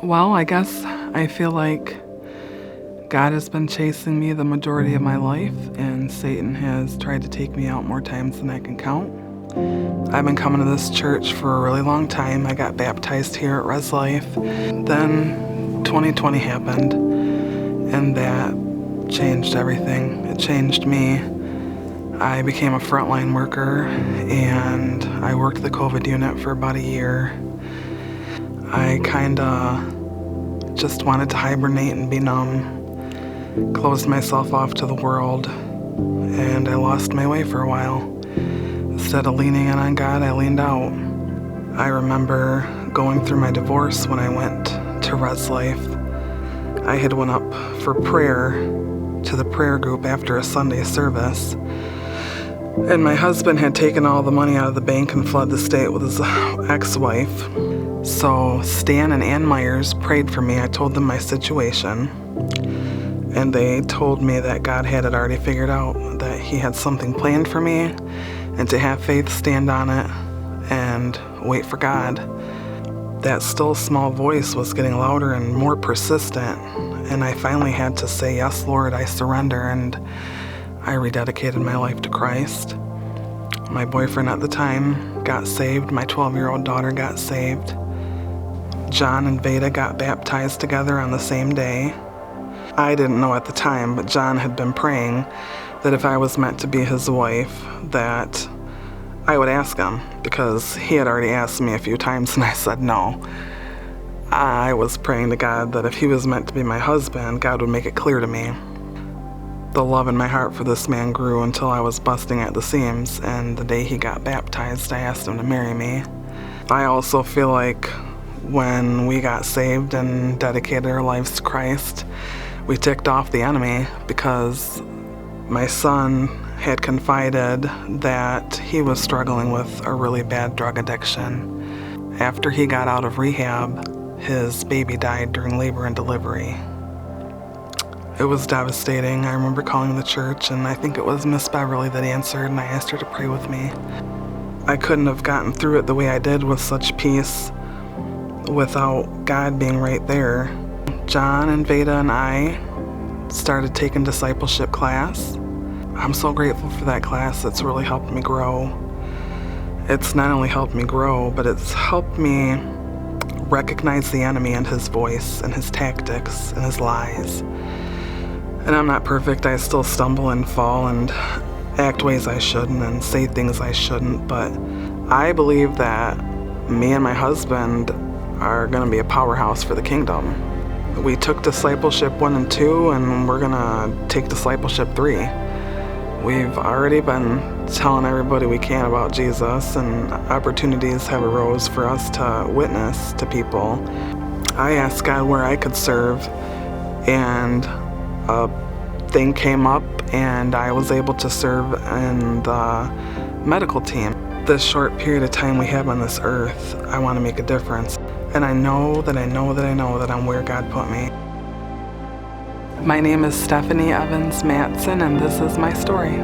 Well, I guess I feel like God has been chasing me the majority of my life, and Satan has tried to take me out more times than I can count. I've been coming to this church for a really long time. I got baptized here at Res Life. Then 2020 happened, and that changed everything. It changed me. I became a frontline worker, and I worked the COVID unit for about a year. I kinda just wanted to hibernate and be numb, closed myself off to the world, and I lost my way for a while. Instead of leaning in on God, I leaned out. I remember going through my divorce when I went to Res Life. I had went up for prayer to the prayer group after a Sunday service, and my husband had taken all the money out of the bank and fled the state with his ex-wife. So Stan and Ann Myers prayed for me. I told them my situation, and they told me that God had it already figured out, that he had something planned for me, and to have faith, stand on it, and wait for God. That still small voice was getting louder and more persistent, and I finally had to say, "Yes, Lord, I surrender," and I rededicated my life to Christ. My boyfriend at the time got saved. My 12-year-old daughter got saved. John and Veda got baptized together on the same day. I didn't know at the time, but John had been praying that if I was meant to be his wife, that I would ask him, because he had already asked me a few times and I said no. I was praying to God that if he was meant to be my husband, God would make it clear to me. The love in my heart for this man grew until I was busting at the seams, and the day he got baptized, I asked him to marry me. I also feel like when we got saved and dedicated our lives to Christ, we ticked off the enemy, because my son had confided that he was struggling with a really bad drug addiction. After he got out of rehab, his baby died during labor and delivery. It was devastating. I remember calling the church, and I think it was Miss Beverly that answered, and I asked her to pray with me. I couldn't have gotten through it the way I did with such peace without God being right there. John and Veda and I started taking discipleship class. I'm so grateful for that class. It's really helped me grow. It's not only helped me grow, but it's helped me recognize the enemy and his voice and his tactics and his lies. And I'm not perfect. I still stumble and fall and act ways I shouldn't and say things I shouldn't, but I believe that me and my husband are going to be a powerhouse for the kingdom. We took discipleship 1 and 2, and we're going to take discipleship 3. We've already been telling everybody we can about Jesus, and opportunities have arose for us to witness to people. I asked God where I could serve, and a thing came up, and I was able to serve in the medical team. This short period of time we have on this earth, I want to make a difference. And I know that I'm where God put me. My name is Stephanie Evans Matson, and this is my story.